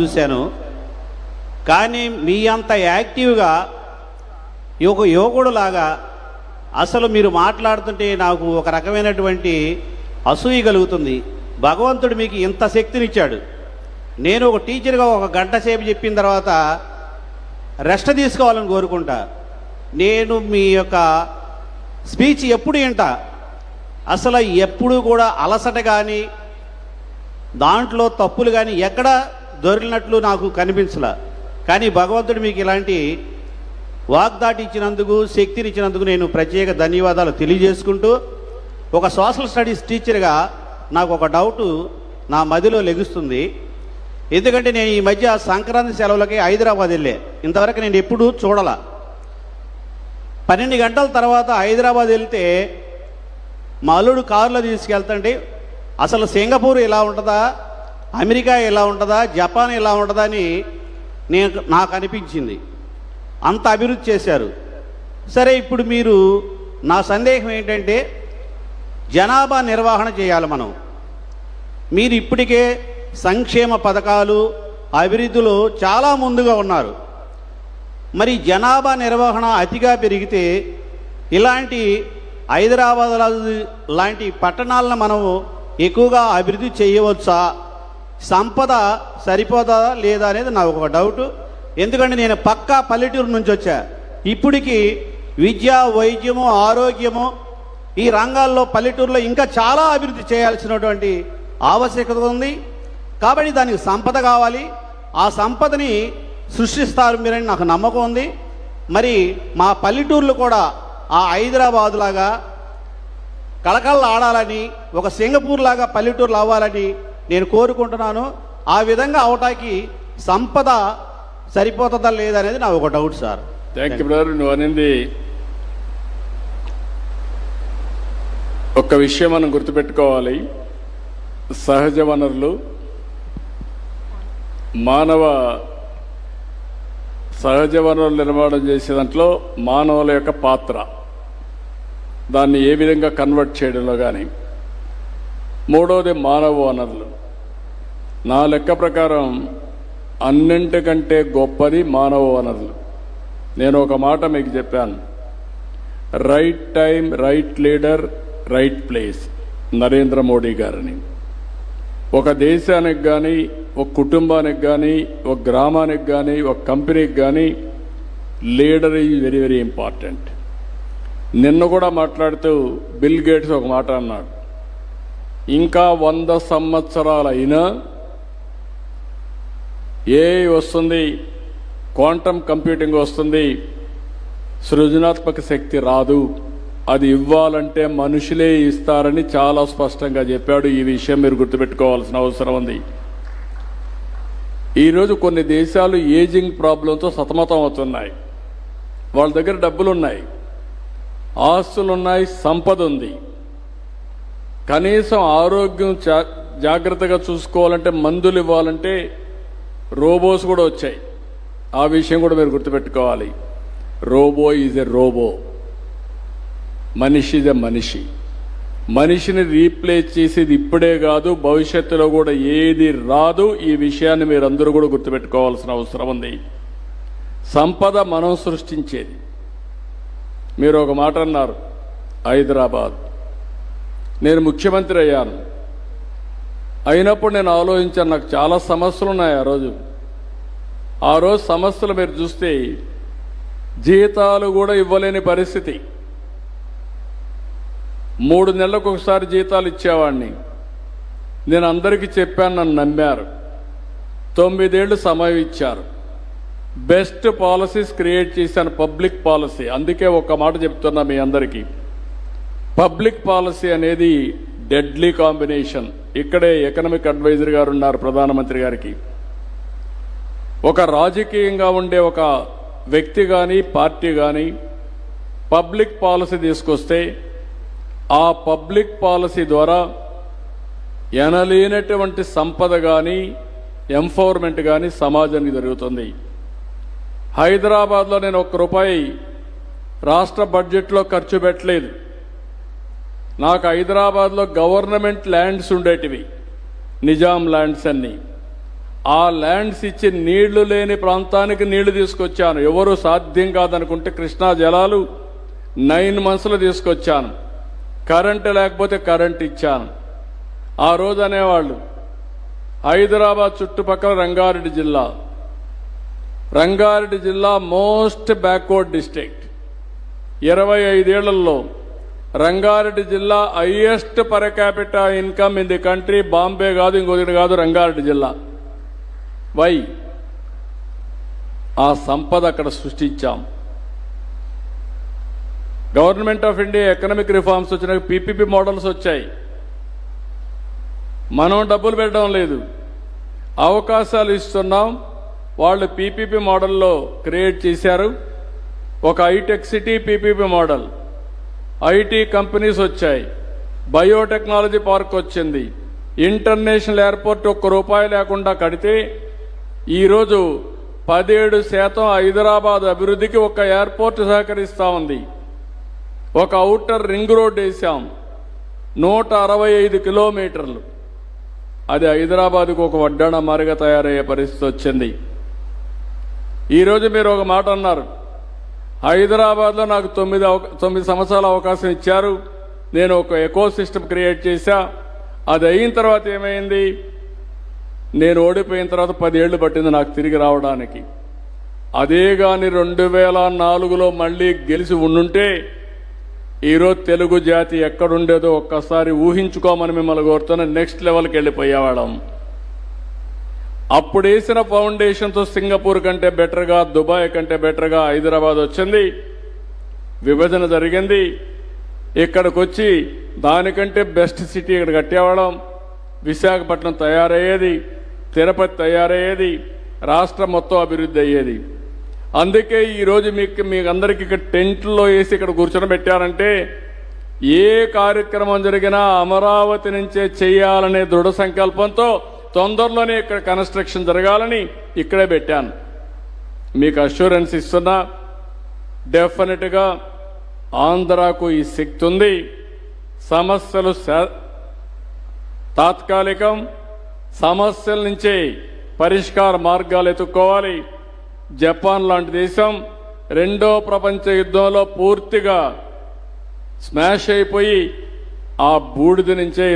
చూశాను. కానీ మీ అంత యాక్టివ్గా ఒక యువకుడులాగా అసలు మీరు మాట్లాడుతుంటే నాకు ఒక రకమైనటువంటి అసూయ కలుగుతుంది. భగవంతుడు మీకు ఇంత శక్తినిచ్చాడు. నేను ఒక టీచర్గా ఒక గంట సేపు చెప్పిన తర్వాత రెస్ట్ తీసుకోవాలని కోరుకుంటా. నేను మీ యొక్క స్పీచ్ ఎప్పుడు వింటా, అసలు ఎప్పుడు కూడా అలసట కానీ దాంట్లో తప్పులు కానీ ఎక్కడ దొరికినట్లు నాకు కనిపించలా. కానీ భగవంతుడు మీకు ఇలాంటి వాగ్దాటి ఇచ్చినందుకు, శక్తినిచ్చినందుకు నేను ప్రత్యేక ధన్యవాదాలు తెలియజేసుకుంటూ, ఒక సోషల్ స్టడీస్ టీచర్గా నాకు ఒక డౌటు నా మదిలో లెగుస్తుంది. ఎందుకంటే నేను ఈ మధ్య సంక్రాంతి సెలవులకి హైదరాబాద్ వెళ్ళే, ఇంతవరకు నేను ఎప్పుడూ చూడాల. 12 గంటల తర్వాత హైదరాబాద్ వెళ్తే మా అల్లుడు కారులో తీసుకెళ్తుంటే అసలు సింగపూర్ ఎలా ఉంటుందా, అమెరికా ఎలా ఉంటుందా, జపాన్ ఎలా ఉంటుందా అని నాకు అనిపించింది. అంత అభివృద్ధి చేశారు. సరే, ఇప్పుడు మీరు నా సందేహం ఏంటంటే జనాభా నిర్వహణ చేయాలి మనం. మీరు ఇప్పటికే సంక్షేమ పథకాలు అభివృద్ధిలో చాలా ముందుగా ఉన్నారు. మరి జనాభా నిర్వహణ అతిగా పెరిగితే ఇలాంటి హైదరాబాద్ లాంటి పట్టణాలను మనము ఎక్కువగా అభివృద్ధి చేయవచ్చా, సంపద సరిపోదా లేదా అనేది నాకు ఒక డౌటు. ఎందుకంటే నేను పక్కా పల్లెటూరు నుంచి వచ్చా. ఇప్పటికీ విద్య, వైద్యము, ఆరోగ్యము ఈ రంగాల్లో పల్లెటూరులో ఇంకా చాలా అభివృద్ధి చేయాల్సినటువంటి ఆవశ్యకత ఉంది. కాబట్టి దానికి సంపద కావాలి. ఆ సంపదని సృష్టిస్తారు మీరని నాకు నమ్మకం ఉంది. మరి మా పల్లెటూర్లు కూడా ఆ హైదరాబాద్ లాగా కళకళ ఆడాలని, ఒక సింగపూర్ లాగా పల్లెటూర్లు అవ్వాలని నేను కోరుకుంటున్నాను. ఆ విధంగా అవటానికి సంపద సరిపోతుందా లేదా అనేది నా ఒక doubt sir. Thank you brother. నువ్వు అనేది ఒక్క విషయం మనం గుర్తుపెట్టుకోవాలి. సహజ వనరులు, మానవ సహజ వనరులు నిర్మాణం చేసే దాంట్లో మానవుల యొక్క పాత్ర, దాన్ని ఏ విధంగా కన్వర్ట్ చేయడంలో కానీ. మూడవది మానవ వనరులు. నా లెక్క ప్రకారం అన్నింటికంటే గొప్పది మానవ వనరులు. నేను ఒక మాట మీకు చెప్పాను, right time, right leader, right place, Narendra Modi గారిని. ఒక దేశానికి కానీ, ఒక కుటుంబానికి కానీ, ఒక గ్రామానికి కానీ, ఒక కంపెనీకి కానీ leader is very very important. నిన్న కూడా మాట్లాడుతూ బిల్ గేట్స్ ఒక మాట అన్నాడు, ఇంకా 100 సంవత్సరాలు అయినా ఏఐ వస్తుంది, క్వాంటమ్ కంప్యూటింగ్ వస్తుంది, సృజనాత్మక శక్తి రాదు, అది ఇవ్వాలంటే మనుషులే ఇస్తారని చాలా స్పష్టంగా చెప్పాడు. ఈ విషయం మీరు గుర్తుపెట్టుకోవాల్సిన అవసరం ఉంది. ఈరోజు కొన్ని దేశాలు ఏజింగ్ ప్రాబ్లంతో సతమతం అవుతున్నాయి. వాళ్ళ దగ్గర డబ్బులున్నాయి, ఆస్తులున్నాయి, సంపద ఉంది. కనీసం ఆరోగ్యం జాగ్రత్తగా చూసుకోవాలంటే, మందులు ఇవ్వాలంటే రోబోస్ కూడా వచ్చాయి. ఆ విషయం కూడా మీరు గుర్తుపెట్టుకోవాలి. రోబో ఈజ్ ఎ రోబో, మనిషి ఈజ్ ఎ మనిషి. మనిషిని రీప్లేస్ చేసేది ఇప్పుడే కాదు, భవిష్యత్తులో కూడా ఏది రాదు. ఈ విషయాన్ని మీరందరూ కూడా గుర్తుపెట్టుకోవాల్సిన అవసరం ఉంది. సంపద మనం సృష్టించేది. మీరు ఒక మాట అన్నారు, హైదరాబాద్. నేను ముఖ్యమంత్రి అయ్యాను, అయినప్పుడు నేను ఆలోచించాను, నాకు చాలా సమస్యలు ఉన్నాయి. ఆ రోజు సమస్యలు మీరు చూస్తే జీతాలు కూడా ఇవ్వలేని పరిస్థితి. 3 నెలలకు ఒకసారి జీతాలు ఇచ్చేవాడిని. నేను అందరికీ చెప్పాను, నన్ను నమ్మారు. 9 ఏళ్ళు సమయం ఇచ్చారు. బెస్ట్ పాలసీస్ క్రియేట్ చేశాను, పబ్లిక్ పాలసీ. అందుకే ఒక మాట చెప్తున్నా మీ అందరికీ, పబ్లిక్ పాలసీ అనేది డెడ్లీ కాంబినేషన్. ఇక్కడే ఎకనామిక్ అడ్వైజర్ గారు ఉన్నారు ప్రధానమంత్రి గారికి. ఒక రాజకీయంగా ఉండే ఒక వ్యక్తి కానీ, పార్టీ కానీ పబ్లిక్ పాలసీ తీసుకొస్తే ఆ పబ్లిక్ పాలసీ ద్వారా ఎనలేనటువంటి సంపద కానీ, ఎంపవర్మెంట్ కానీ సమాజానికి జరుగుతుంది. హైదరాబాద్లో నేను ₹1 రాష్ట్ర బడ్జెట్లో ఖర్చు పెట్టలేదు. నాకు హైదరాబాద్లో గవర్నమెంట్ ల్యాండ్స్ ఉండేటివి, నిజాం ల్యాండ్స్ అన్నీ. ఆ ల్యాండ్స్ ఇచ్చి నీళ్లు లేని ప్రాంతానికి నీళ్లు తీసుకొచ్చాను. ఎవరు సాధ్యం కాదనుకుంటే కృష్ణా జలాలు 9 monthsలో తీసుకొచ్చాను. కరెంటు లేకపోతే కరెంట్ ఇచ్చాను. ఆ రోజు అనేవాళ్ళు హైదరాబాద్ చుట్టుపక్కల రంగారెడ్డి జిల్లా మోస్ట్ బ్యాక్వర్డ్ డిస్ట్రిక్ట్. 25 ఏళ్లలో రంగారెడ్డి జిల్లా highest per capita income in the country. Bombay కాదు, ఇంకొకటి కాదు, రంగారెడ్డి జిల్లా. వై? ఆ సంపద అక్కడ సృష్టించాం. Government of India economic reforms వచ్చినాక పీపీపీ మోడల్స్ వచ్చాయి. మనం డబ్బులు పెట్టడం లేదు, అవకాశాలు ఇస్తున్నాం. వాళ్ళు పీపీపీ మోడల్లో క్రియేట్ చేశారు. ఒక hi tech city P P P model. IT companies వచ్చాయి, బయోటెక్నాలజీ పార్క్ వచ్చింది, ఇంటర్నేషనల్ ఎయిర్పోర్ట్ ₹1 లేకుండా కడితే ఈరోజు 17% హైదరాబాద్ అభివృద్ధికి ఒక ఎయిర్పోర్ట్ సహకరిస్తూ ఉంది. ఒక ఔటర్ రింగ్ రోడ్ వేసాం, 165 కిలోమీటర్లు. అది హైదరాబాద్కు ఒక వడ్డాణ మారిగా తయారయ్యే పరిస్థితి వచ్చింది. ఈరోజు మీరు ఒక మాట అన్నారు, హైదరాబాద్లో నాకు 9 సంవత్సరాల అవకాశం ఇచ్చారు, నేను ఒక ఎకో సిస్టమ్ క్రియేట్ చేశా. అది అయిన తర్వాత ఏమైంది? నేను ఓడిపోయిన తర్వాత 10 ఏళ్లు పట్టింది నాకు తిరిగి రావడానికి. అదే కానీ 2004లో మళ్ళీ గెలిచి ఉండుంటే ఈరోజు తెలుగు జాతి ఎక్కడుండేదో ఒక్కసారి ఊహించుకోమని మిమ్మల్ని కోరుతున్న. నెక్స్ట్ లెవెల్కి వెళ్ళిపోయేవాళ్ళం. అప్పుడు వేసిన ఫౌండేషన్తో సింగపూర్ కంటే బెటర్గా, దుబాయ్ కంటే బెటర్గా హైదరాబాద్ వచ్చింది. విభజన జరిగింది. ఇక్కడికి వచ్చి దానికంటే బెస్ట్ సిటీ ఇక్కడ కట్టేవాళ్ళం. విశాఖపట్నం తయారయ్యేది, తిరుపతి తయారయ్యేది, రాష్ట్రం మొత్తం అభివృద్ధి అయ్యేది. అందుకే ఈరోజు మీకు అందరికీ ఇక్కడ టెంట్లో వేసి ఇక్కడ కూర్చొని ఏ కార్యక్రమం జరిగినా అమరావతి నుంచే చేయాలనే దృఢ సంకల్పంతో తొందరలోనే ఇక్కడ కన్స్ట్రక్షన్ జరగాలని ఇక్కడే పెట్టాను. మీకు అష్యూరెన్స్ ఇస్తున్నా, డెఫినెట్గా ఆంధ్రాకు ఈ శక్తి ఉంది. సమస్యలు తాత్కాలికం, సమస్యల నుంచే పరిష్కార మార్గాలు ఎత్తుక్కోవాలి. జపాన్ లాంటి దేశం 2వ ప్రపంచ యుద్ధంలో పూర్తిగా స్మాష్ అయిపోయి ఆ బూడిద నుంచే